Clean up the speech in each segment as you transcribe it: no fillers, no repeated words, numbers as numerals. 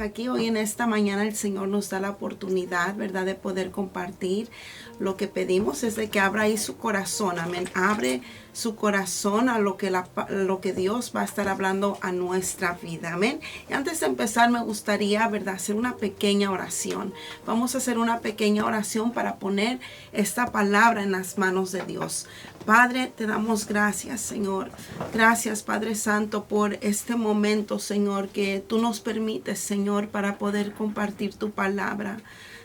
aquí hoy en esta mañana el Señor nos da la oportunidad, ¿verdad?, de poder compartir. Lo que pedimos es de que abra ahí su corazón, amén. Abre su corazón a lo que Dios va a estar hablando a nuestra vida, amén. Y antes de empezar me gustaría, ¿verdad?, hacer una pequeña oración. Vamos a hacer una pequeña oración para poner esta palabra en las manos de Dios. Padre, te damos gracias, Señor. Gracias, Padre Santo, por este momento, Señor, que tú nos permites, Señor, para poder compartir tu palabra.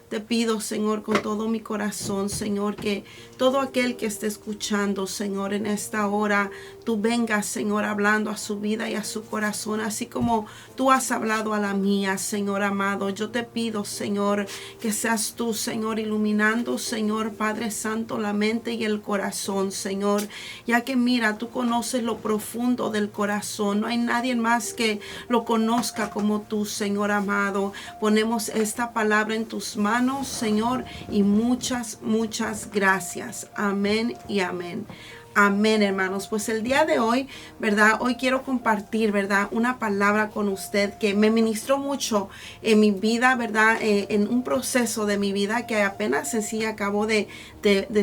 Te pido, Señor, con todo mi corazón, Señor, que todo aquel que esté escuchando, Señor, en esta hora, tú vengas, Señor, hablando a su vida y a su corazón, así como tú has hablado a la mía, Señor amado. Yo te pido, Señor, que seas tú, Señor, iluminando, Señor, Padre Santo, la mente y el corazón, Señor, ya que mira, tú conoces lo profundo del corazón. No hay nadie más que lo conozca como tú, Señor amado. Ponemos esta palabra en tus manos, Señor, y muchas gracias. Amén y amén. Amén, hermanos. Pues el día de hoy, ¿verdad? Hoy quiero compartir, ¿verdad?, una palabra con usted que me ministró mucho en mi vida, ¿verdad? En un proceso de mi vida que apenas sí acabo de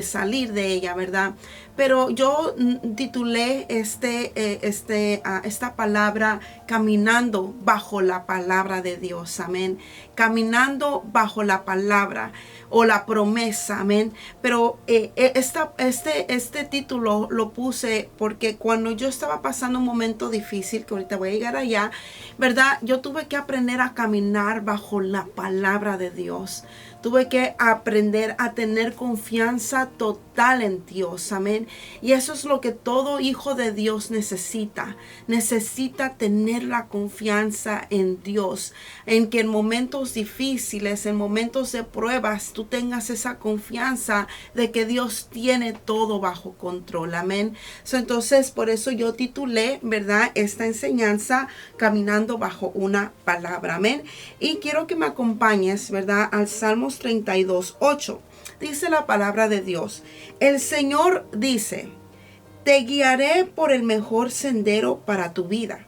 salir de ella, ¿verdad? Pero yo titulé esta palabra caminando bajo la palabra de Dios. Amén. Caminando bajo la palabra o la promesa. Amén. Pero este título lo puse porque cuando yo estaba pasando un momento difícil, que ahorita voy a llegar allá, ¿verdad? Yo tuve que aprender a caminar bajo la palabra de Dios. Tuve que aprender a tener confianza total en Dios. Amén. Y eso es lo que todo hijo de Dios necesita. Necesita tener la confianza en Dios. En que en momentos difíciles, en momentos de pruebas, tú tengas esa confianza de que Dios tiene todo bajo control. Amén. Entonces, por eso yo titulé, ¿verdad?, esta enseñanza caminando bajo una palabra. Amén. Y quiero que me acompañes, ¿verdad?, al Salmo 32:8. Dice la palabra de Dios: el Señor dice, te guiaré por el mejor sendero para tu vida.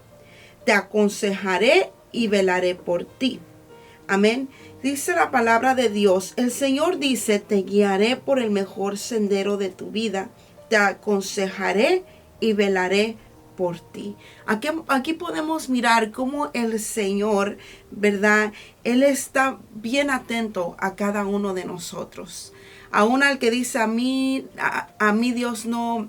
Te aconsejaré y velaré por ti. Amén. Dice la palabra de Dios, el Señor dice, te guiaré por el mejor sendero de tu vida. Te aconsejaré y velaré por ti. Aquí podemos mirar cómo el Señor, ¿verdad?, Él está bien atento a cada uno de nosotros. Aún al que dice a mí Dios no,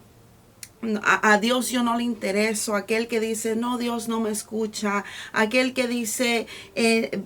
a Dios yo no le intereso, aquel que dice no, Dios no me escucha, aquel que dice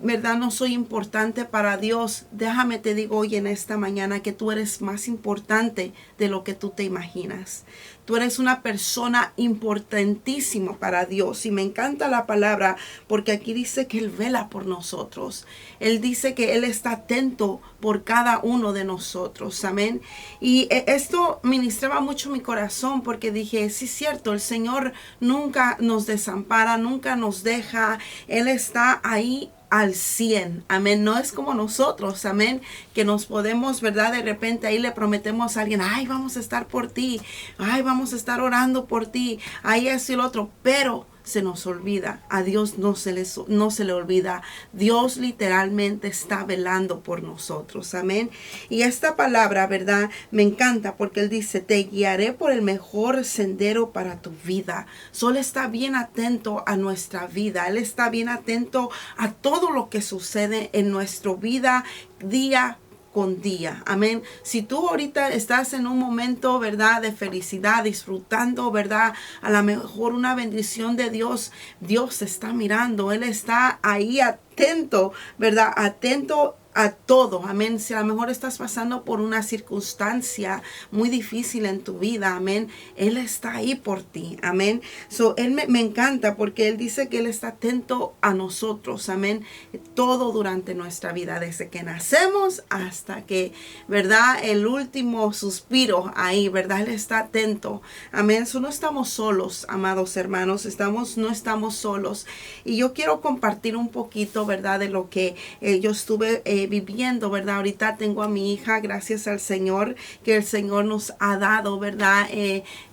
verdad, no soy importante para Dios. Déjame te digo hoy en esta mañana que tú eres más importante de lo que tú te imaginas. Tú eres una persona importantísima para Dios. Y me encanta la palabra porque aquí dice que Él vela por nosotros. Él dice que Él está atento por cada uno de nosotros. Amén. Y esto ministraba mucho mi corazón porque dije, sí es cierto, el Señor nunca nos desampara, nunca nos deja. Él está ahí al 100, amén. No es como nosotros, amén, que nos podemos, ¿verdad?, de repente ahí le prometemos a alguien, ay, vamos a estar por ti, ay, vamos a estar orando por ti, ay, eso y el otro, pero se nos olvida. A Dios no se le olvida. Dios literalmente está velando por nosotros. Amén. Y esta palabra, ¿verdad?, me encanta porque Él dice, te guiaré por el mejor sendero para tu vida. Solo está bien atento a nuestra vida. Él está bien atento a todo lo que sucede en nuestra vida día con día. Amén. Si tú ahorita estás en un momento, ¿verdad?, de felicidad, disfrutando, ¿verdad?, a lo mejor una bendición de Dios, Dios te está mirando. Él está ahí atento, ¿verdad?, atento a todo. Amén. Si a lo mejor estás pasando por una circunstancia muy difícil en tu vida, amén, Él está ahí por ti. Amén. Él me encanta porque Él dice que Él está atento a nosotros. Amén. Todo durante nuestra vida, desde que nacemos hasta que, ¿verdad?, el último suspiro ahí, ¿verdad? Él está atento. Amén. No estamos solos, amados hermanos. No estamos solos. Y yo quiero compartir un poquito, ¿verdad?, de lo que yo estuve viviendo, ¿verdad? Ahorita tengo a mi hija, gracias al Señor, que el Señor nos ha dado, ¿verdad?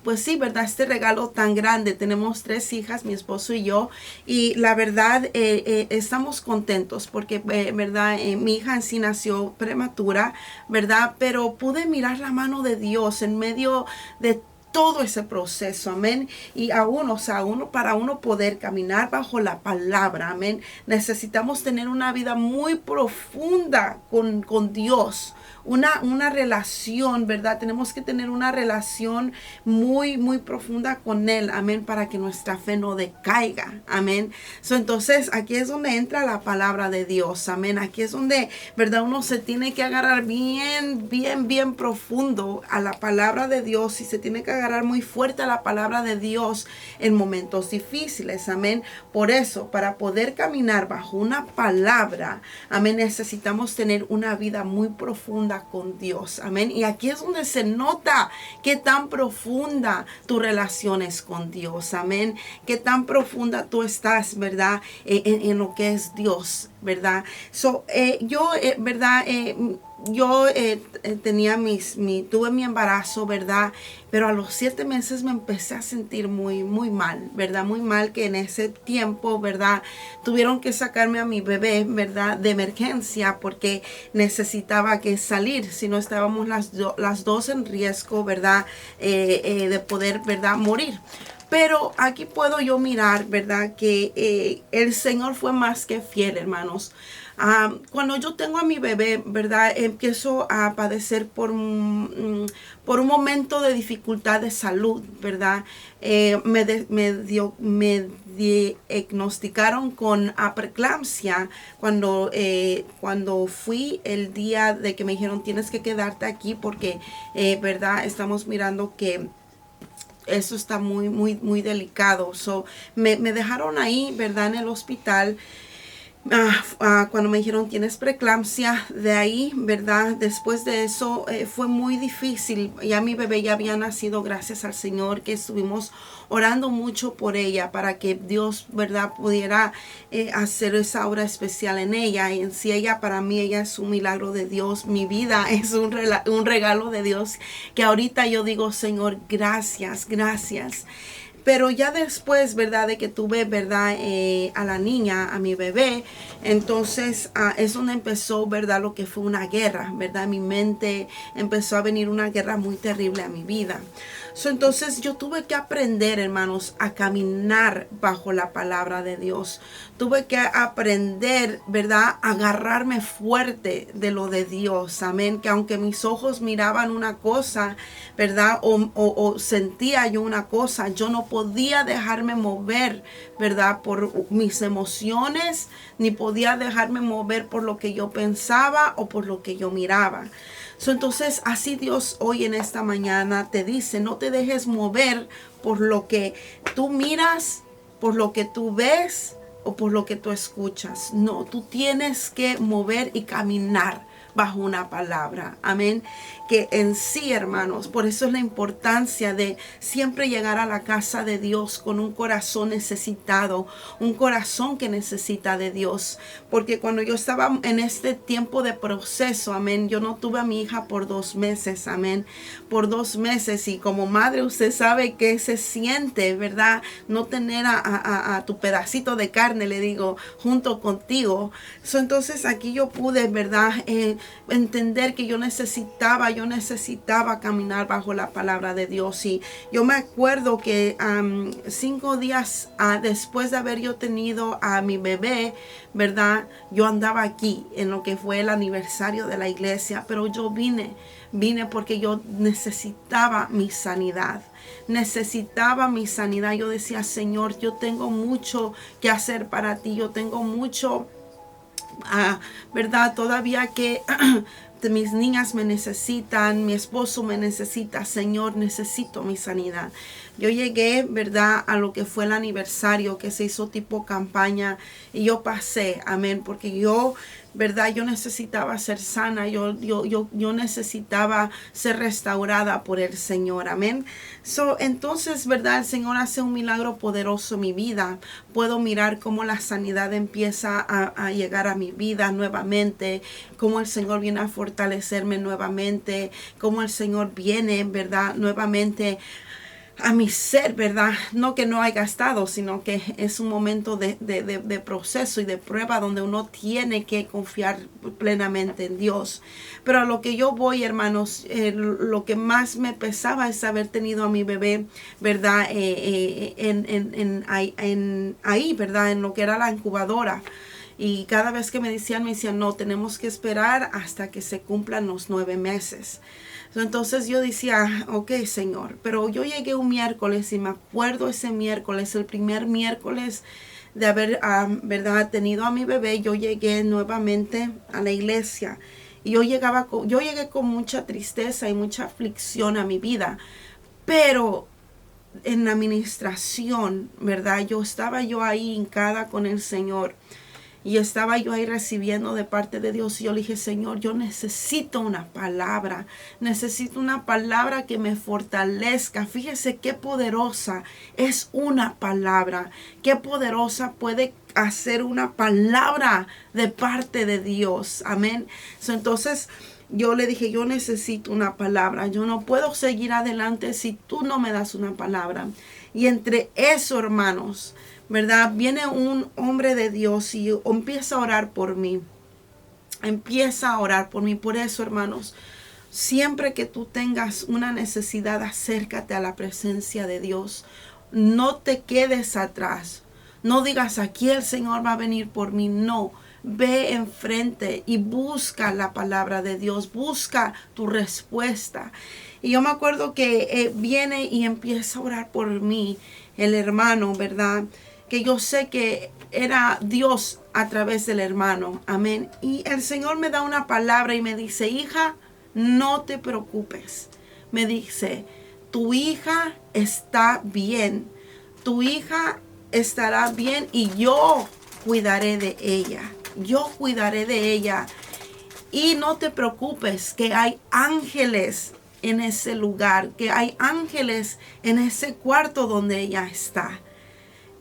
Pues sí, ¿verdad? Este regalo tan grande. Tenemos 3 hijas, mi esposo y yo, y la verdad estamos contentos porque, ¿verdad? Mi hija en sí nació prematura, ¿verdad? Pero pude mirar la mano de Dios en medio de todo ese proceso, amén. Y aún, o sea, para uno poder caminar bajo la palabra, amén, necesitamos tener una vida muy profunda con Dios. Una relación, ¿verdad? Tenemos que tener una relación muy, muy profunda con Él, amén, para que nuestra fe no decaiga, amén. Entonces, aquí es donde entra la palabra de Dios, amén. Aquí es donde, ¿verdad? Uno se tiene que agarrar bien, bien, bien profundo a la palabra de Dios y se tiene que agarrar muy fuerte a la palabra de Dios en momentos difíciles, amén. Por eso, para poder caminar bajo una palabra, amén, necesitamos tener una vida muy profunda con Dios, amén. Y aquí es donde se nota qué tan profunda tu relación es con Dios, amén. Qué tan profunda tú estás, ¿verdad? En lo que es Dios, ¿verdad? ¿Verdad? Yo tuve mi embarazo, ¿verdad? Pero a los 7 meses me empecé a sentir muy, muy mal, ¿verdad? Muy mal, que en ese tiempo, ¿verdad? Tuvieron que sacarme a mi bebé, ¿verdad? De emergencia porque necesitaba que salir, si no estábamos las dos en riesgo, ¿verdad? De poder, ¿verdad? Morir. Pero aquí puedo yo mirar, ¿verdad? Que el Señor fue más que fiel, hermanos. Cuando yo tengo a mi bebé, ¿verdad? Empiezo a padecer por un momento de dificultad de salud, ¿verdad? Me diagnosticaron con preeclampsia cuando fui el día de que me dijeron tienes que quedarte aquí porque, ¿verdad? Estamos mirando que eso está muy, muy, muy delicado. Me dejaron ahí, ¿verdad? En el hospital. Cuando me dijeron tienes preeclampsia, de ahí, ¿verdad? Después de eso fue muy difícil. Ya mi bebé ya había nacido, gracias al Señor, que estuvimos orando mucho por ella para que Dios, ¿verdad? Pudiera hacer esa obra especial en ella. Y en sí ella, para mí, ella es un milagro de Dios. Mi vida es un regalo de Dios que ahorita yo digo, Señor, gracias, gracias. Pero ya después, ¿verdad? De que tuve, ¿verdad? A la niña, a mi bebé, entonces es donde empezó, ¿verdad? Lo que fue una guerra, ¿verdad? Mi mente empezó a venir una guerra muy terrible a mi vida. Entonces yo tuve que aprender, hermanos, a caminar bajo la palabra de Dios. Tuve que aprender, ¿verdad? A agarrarme fuerte de lo de Dios. Amén. Que aunque mis ojos miraban una cosa, ¿verdad? O sentía yo una cosa, yo no podía dejarme mover, ¿verdad? Por mis emociones, ni podía dejarme mover por lo que yo pensaba o por lo que yo miraba. Entonces, así Dios hoy en esta mañana te dice, no te dejes mover por lo que tú miras, por lo que tú ves o por lo que tú escuchas. No, tú tienes que mover y caminar bajo una palabra. Amén. Que en sí, hermanos, por eso es la importancia de siempre llegar a la casa de Dios con un corazón necesitado, un corazón que necesita de Dios. Porque cuando yo estaba en este tiempo de proceso, amén, yo no tuve a mi hija por 2 meses, amén, por 2 meses. Y como madre, usted sabe que se siente, ¿verdad? No tener a tu pedacito de carne, le digo, junto contigo. Entonces aquí yo pude, ¿verdad? Entender que yo necesitaba caminar bajo la palabra de Dios. Y yo me acuerdo que 5 días después de haber yo tenido a mi bebé, ¿verdad? Yo andaba aquí en lo que fue el aniversario de la iglesia, pero yo vine porque yo necesitaba mi sanidad. Necesitaba mi sanidad. Yo decía, Señor, yo tengo mucho que hacer para ti. Yo tengo mucho, ¿verdad? Todavía que mis niñas me necesitan, mi esposo me necesita, Señor, necesito mi sanidad. Yo llegué, ¿verdad?, a lo que fue el aniversario que se hizo tipo campaña y yo pasé, amén, porque yo, ¿verdad? Yo necesitaba ser sana, yo necesitaba ser restaurada por el Señor, amén. Entonces, ¿verdad? El Señor hace un milagro poderoso en mi vida. Puedo mirar cómo la sanidad empieza a llegar a mi vida nuevamente, cómo el Señor viene a fortalecerme nuevamente, cómo el Señor viene, ¿verdad?, nuevamente a mi ser, ¿verdad? No que no haya estado, sino que es un momento de proceso y de prueba donde uno tiene que confiar plenamente en Dios. Pero a lo que yo voy, hermanos, lo que más me pesaba es haber tenido a mi bebé, ¿verdad? Ahí, ¿verdad? En lo que era la incubadora. Y cada vez que me decían, no, tenemos que esperar hasta que se cumplan los 9 meses. Entonces yo decía, ok, Señor, pero yo llegué un miércoles y me acuerdo ese miércoles, el primer miércoles de haber, ¿verdad?, tenido a mi bebé. Yo llegué nuevamente a la iglesia y yo llegué con mucha tristeza y mucha aflicción a mi vida, pero en la administración, ¿verdad?, estaba ahí hincada con el Señor. Y estaba yo ahí recibiendo de parte de Dios. Y yo le dije, Señor, yo necesito una palabra. Necesito una palabra que me fortalezca. Fíjese qué poderosa es una palabra. Qué poderosa puede hacer una palabra de parte de Dios. Amén. Entonces yo le dije, yo necesito una palabra. Yo no puedo seguir adelante si tú no me das una palabra. Y entre eso, hermanos, ¿verdad?, viene un hombre de Dios y empieza a orar por mí. Empieza a orar por mí. Por eso, hermanos, siempre que tú tengas una necesidad, acércate a la presencia de Dios. No te quedes atrás. No digas, aquí el Señor va a venir por mí. No. Ve enfrente y busca la palabra de Dios. Busca tu respuesta. Y yo me acuerdo que viene y empieza a orar por mí el hermano, ¿verdad?, que yo sé que era Dios a través del hermano. Amén. Y el Señor me da una palabra y me dice, hija, no te preocupes. Me dice, tu hija está bien. Tu hija estará bien y yo cuidaré de ella. Yo cuidaré de ella. Y no te preocupes, que hay ángeles en ese lugar, que hay ángeles en ese cuarto donde ella está.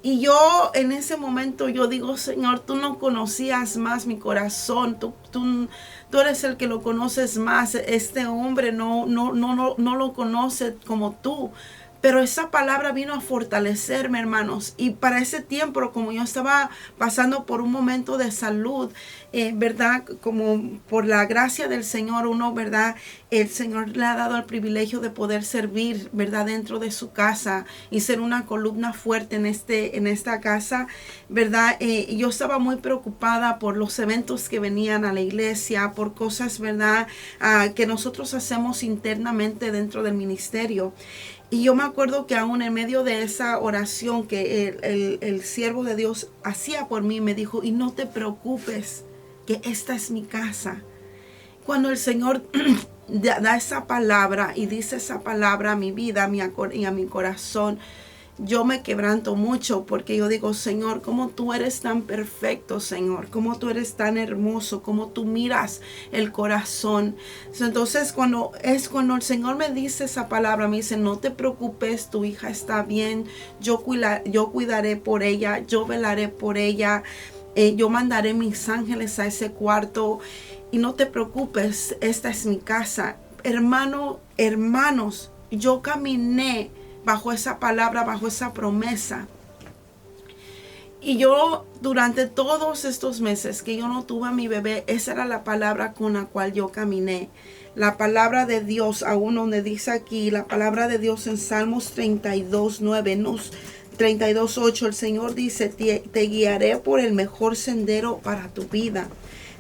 Y yo en ese momento yo digo, Señor, tú no conocías más mi corazón, tú eres el que lo conoces más. Este hombre no lo conoce como tú. Pero esa palabra vino a fortalecerme, hermanos. Y para ese tiempo, como yo estaba pasando por un momento de salud, ¿verdad? Como por la gracia del Señor, ¿verdad? El Señor le ha dado el privilegio de poder servir, ¿verdad?, dentro de su casa y ser una columna fuerte en esta casa, ¿verdad? Yo estaba muy preocupada por los eventos que venían a la iglesia, por cosas, ¿verdad?, que nosotros hacemos internamente dentro del ministerio. Y yo me acuerdo que aún en medio de esa oración que el siervo de Dios hacía por mí, me dijo, y no te preocupes, que esta es mi casa. Cuando el Señor da esa palabra y dice esa palabra a mi vida y a mi corazón, yo me quebranto mucho porque yo digo, Señor, cómo tú eres tan perfecto, Señor, cómo tú eres tan hermoso, cómo tú miras el corazón. Entonces, cuando el Señor me dice esa palabra, me dice, no te preocupes, tu hija está bien, yo cuidaré por ella, yo velaré por ella, yo mandaré mis ángeles a ese cuarto y no te preocupes, esta es mi casa. Hermanos, yo caminé bajo esa palabra, bajo esa promesa. Y yo durante todos estos meses que yo no tuve a mi bebé, esa era la palabra con la cual yo caminé. La palabra de Dios, aún donde dice aquí, la palabra de Dios en Salmos 32:9, 32:8, el Señor dice, te guiaré por el mejor sendero para tu vida.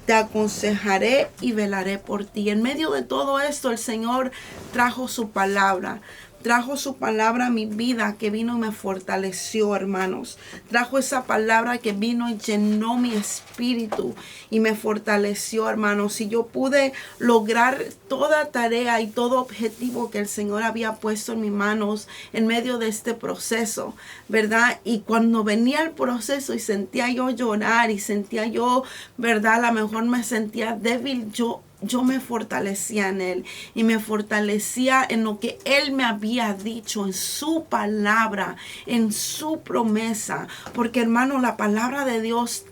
Te aconsejaré y velaré por ti. En medio de todo esto, el Señor trajo su palabra. trajo su palabra a mi vida que vino y me fortaleció, hermanos. Trajo esa palabra que vino y llenó mi espíritu y me fortaleció, hermanos. Y yo pude lograr toda tarea y todo objetivo que el Señor había puesto en mis manos en medio de este proceso, ¿verdad? Y cuando venía el proceso y sentía yo llorar y sentía yo, ¿verdad? A lo mejor me sentía débil, yo me fortalecía en Él y me fortalecía en lo que Él me había dicho, en su palabra, en su promesa. Porque, hermano, la palabra de Dios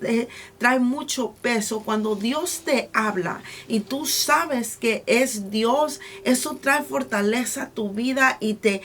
trae mucho peso. Cuando Dios te habla y tú sabes que es Dios, eso trae fortaleza a tu vida y te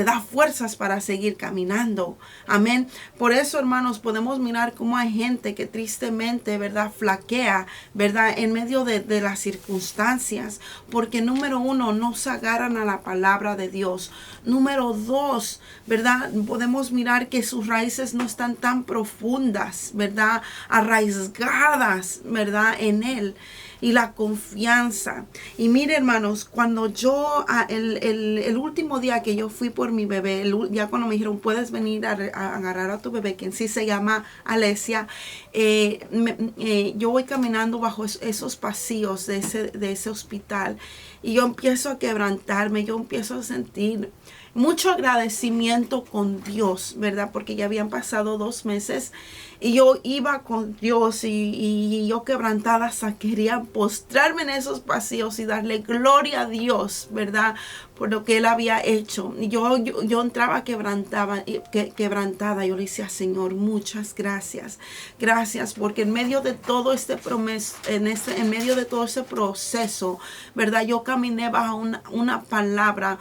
da fuerzas para seguir caminando. Amén. Por eso, hermanos, podemos mirar cómo hay gente que tristemente, ¿verdad?, flaquea, ¿verdad?, en medio de las circunstancias, porque número uno, no se agarran a la palabra de Dios. Número dos, ¿verdad?, podemos mirar que sus raíces no están tan profundas, ¿verdad?, arraigadas, ¿verdad?, en Él. Y la confianza. Y mire, hermanos, cuando yo, el último día que yo fui por mi bebé, ya cuando me dijeron, puedes venir a agarrar a tu bebé, que en sí se llama Alesia, yo voy caminando bajo esos pasillos de ese hospital y yo empiezo a quebrantarme, yo empiezo a sentir mucho agradecimiento con Dios, ¿verdad? Porque ya habían pasado 2 meses y yo iba con Dios y yo quebrantada hasta quería postrarme en esos pasillos y darle gloria a Dios, ¿verdad?, por lo que Él había hecho. Y yo entraba quebrantada. Yo le decía, Señor, muchas gracias. Gracias, porque en medio de todo en medio de todo ese proceso, ¿verdad?, yo caminé bajo una palabra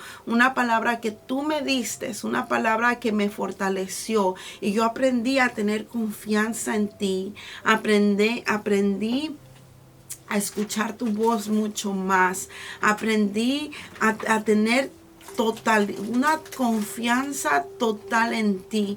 que tú me diste, una palabra que me fortaleció. Y yo aprendí a tener confianza en ti. Aprendí a escuchar tu voz mucho más. Aprendí a tener una confianza total en ti.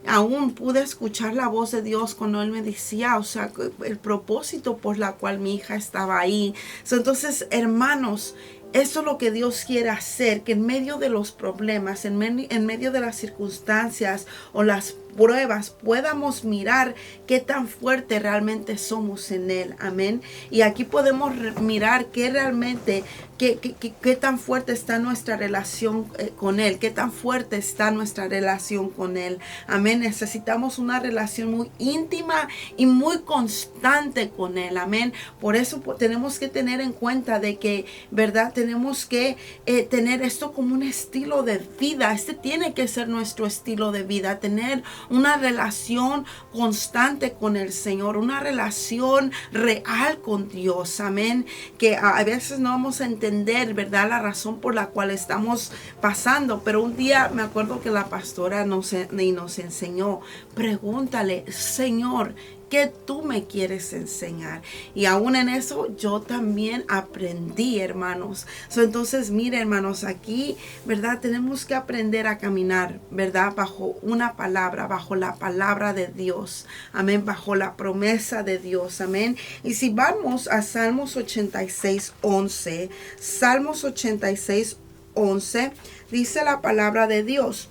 Aún pude escuchar la voz de Dios cuando Él me decía, o sea, el propósito por la cual mi hija estaba ahí. Entonces, hermanos, eso es lo que Dios quiere hacer, que en medio de los problemas, en medio de las circunstancias o las pruebas, podamos mirar qué tan fuerte realmente somos en Él. Amén. Y aquí podemos mirar qué realmente, qué tan fuerte está nuestra relación con Él, qué tan fuerte está nuestra relación con Él. Amén. Necesitamos una relación muy íntima y muy constante con Él. Amén. Por eso tenemos que tener en cuenta de que, ¿verdad?, tenemos que tener esto como un estilo de vida. Este tiene que ser nuestro estilo de vida, tener una relación constante con el Señor, una relación real con Dios. Amén. Que a veces no vamos a entender, ¿verdad?, la razón por la cual estamos pasando. Pero un día me acuerdo que la pastora nos enseñó, pregúntale, Señor, ¿qué tú me quieres enseñar? Y aún en eso yo también aprendí, hermanos. Entonces, mire, hermanos, aquí, ¿verdad?, tenemos que aprender a caminar, ¿verdad?, bajo una palabra, bajo la palabra de Dios. Amén. Bajo la promesa de Dios. Amén. Y si vamos a Salmos 86:11, Salmos 86:11, dice la palabra de Dios.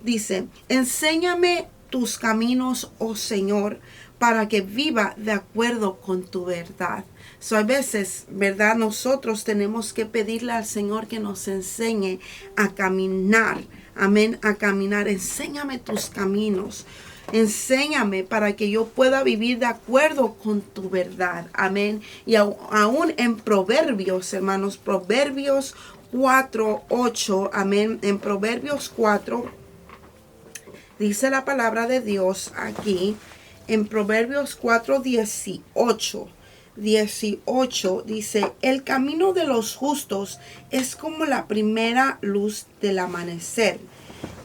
Dice, enséñame tus caminos, oh Señor, para que viva de acuerdo con tu verdad. A veces, ¿verdad?, nosotros tenemos que pedirle al Señor que nos enseñe a caminar. Amén, a caminar. Enséñame tus caminos. Enséñame para que yo pueda vivir de acuerdo con tu verdad. Amén. Y aún en Proverbios, hermanos, Proverbios 4:8. Amén. En Proverbios 4 dice la palabra de Dios aquí. En Proverbios 4:18 dice, el camino de los justos es como la primera luz del amanecer,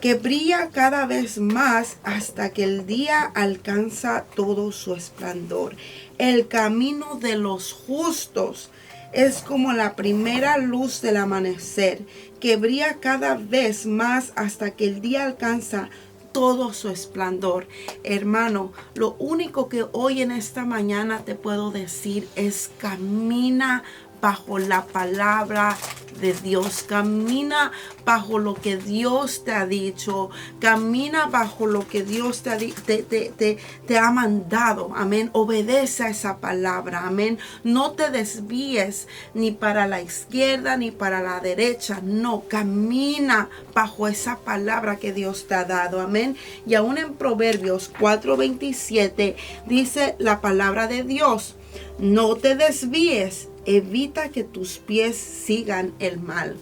que brilla cada vez más hasta que el día alcanza todo su esplendor. El camino de los justos es como la primera luz del amanecer, que brilla cada vez más hasta que el día alcanza todo su esplendor. Hermano, lo único que hoy en esta mañana te puedo decir es camina bajo la palabra de Dios. Camina bajo lo que Dios te ha dicho. Camina bajo lo que Dios te ha mandado. Amén. Obedece a esa palabra. Amén. No te desvíes ni para la izquierda ni para la derecha. No, camina bajo esa palabra que Dios te ha dado. Amén. Y aún en Proverbios 4:27 dice la palabra de Dios: no te desvíes, evita que tus pies sigan el mal.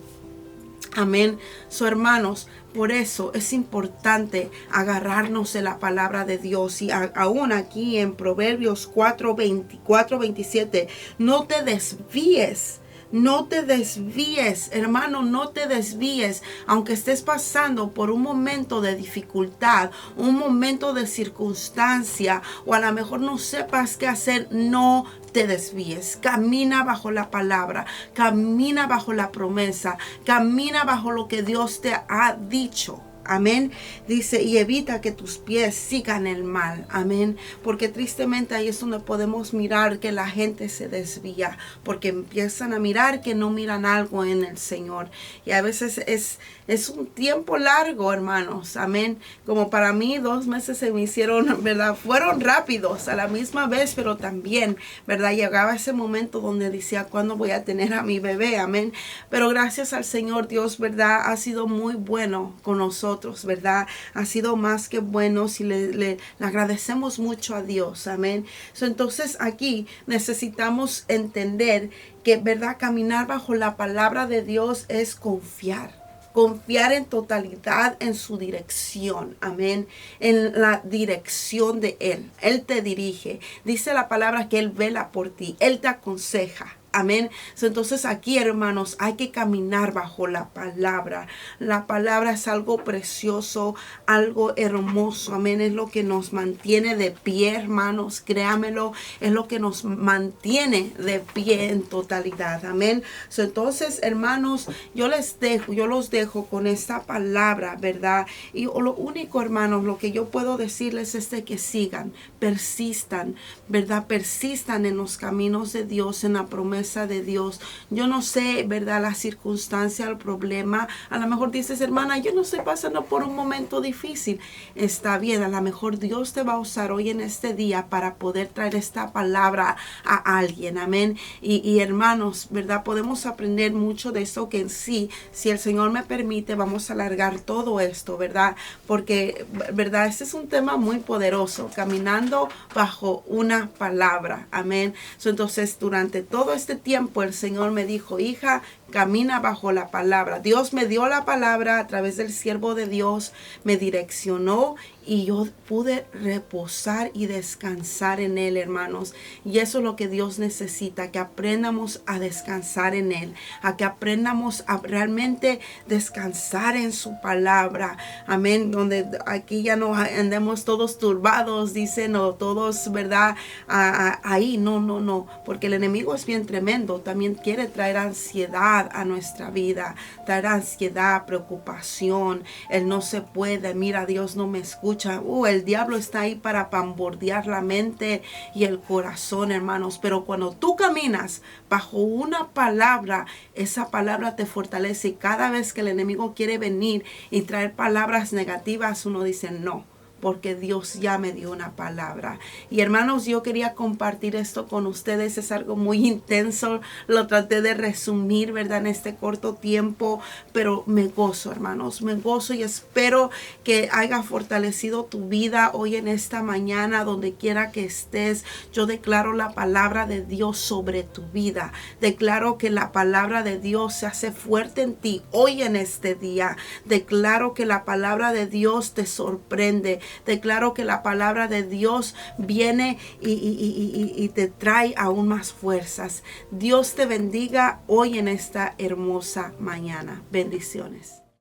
Amén. Hermanos, por eso es importante agarrarnos de la palabra de Dios. Y aún aquí en Proverbios 4:27, no te desvíes. No te desvíes, hermano, no te desvíes, aunque estés pasando por un momento de dificultad, un momento de circunstancia, o a lo mejor no sepas qué hacer. No te desvíes. Camina bajo la palabra, camina bajo la promesa, camina bajo lo que Dios te ha dicho. Amén. Dice, y evita que tus pies sigan el mal. Amén. Porque tristemente ahí es donde podemos mirar que la gente se desvía, porque empiezan a mirar que no miran algo en el Señor. Y a veces es un tiempo largo, hermanos. Amén. Como para mí 2 meses se me hicieron, ¿verdad? Fueron rápidos a la misma vez, pero también, ¿verdad? Llegaba ese momento donde decía, ¿cuándo voy a tener a mi bebé? Amén. Pero gracias al Señor, Dios, ¿verdad? Ha sido muy bueno con nosotros, ¿verdad? Ha sido más que bueno, y le agradecemos mucho a Dios. Amén. Entonces aquí necesitamos entender que, ¿verdad? Caminar bajo la palabra de Dios es confiar. Confiar en totalidad en su dirección. Amén. En la dirección de Él. Él te dirige. Dice la palabra que Él vela por ti. Él te aconseja. Amén. Entonces aquí, hermanos, hay que caminar bajo la palabra. La palabra es algo precioso, algo hermoso. Amén. Es lo que nos mantiene de pie, hermanos. Créamelo. Es lo que nos mantiene de pie en totalidad. Amén. Entonces, hermanos, yo los dejo con esta palabra, ¿verdad? Y lo único, hermanos, lo que yo puedo decirles es de que sigan, persistan, ¿verdad? Persistan en los caminos de Dios, en la promesa de Dios. Yo no sé, ¿verdad? La circunstancia, el problema. A lo mejor dices, hermana, yo no estoy pasando por un momento difícil. Está bien, a lo mejor Dios te va a usar hoy en este día para poder traer esta palabra a alguien. Amén. Y hermanos, ¿verdad? Podemos aprender mucho de eso, que en sí, si el Señor me permite, vamos a alargar todo esto, ¿verdad? Porque, ¿verdad? Este es un tema muy poderoso, caminando bajo una palabra. Amén. Entonces, durante todo este tiempo el Señor me dijo, hija, camina bajo la palabra. Dios me dio la palabra a través del siervo de Dios, me direccionó y yo pude reposar y descansar en Él, hermanos. Y eso es lo que Dios necesita, que aprendamos a descansar en Él, a que aprendamos a realmente descansar en su palabra. Amén. Donde aquí ya no andemos todos turbados, dicen, o todos, ¿verdad? Ahí, no, porque el enemigo es bien tremendo. También quiere traer ansiedad a nuestra vida, traer ansiedad, preocupación, el no se puede, mira, Dios no me escucha. El diablo está ahí para bombardear la mente y el corazón, hermanos. Pero cuando tú caminas bajo una palabra, esa palabra te fortalece. Y cada vez que el enemigo quiere venir y traer palabras negativas, uno dice no, porque Dios ya me dio una palabra. Y hermanos, yo quería compartir esto con ustedes. Es algo muy intenso. Lo traté de resumir, ¿verdad? En este corto tiempo. Pero me gozo, hermanos. Me gozo y espero que haya fortalecido tu vida hoy en esta mañana, donde quiera que estés. Yo declaro la palabra de Dios sobre tu vida. Declaro que la palabra de Dios se hace fuerte en ti hoy en este día. Declaro que la palabra de Dios te sorprende. Declaro que la palabra de Dios viene y te trae aún más fuerzas. Dios te bendiga hoy en esta hermosa mañana. Bendiciones.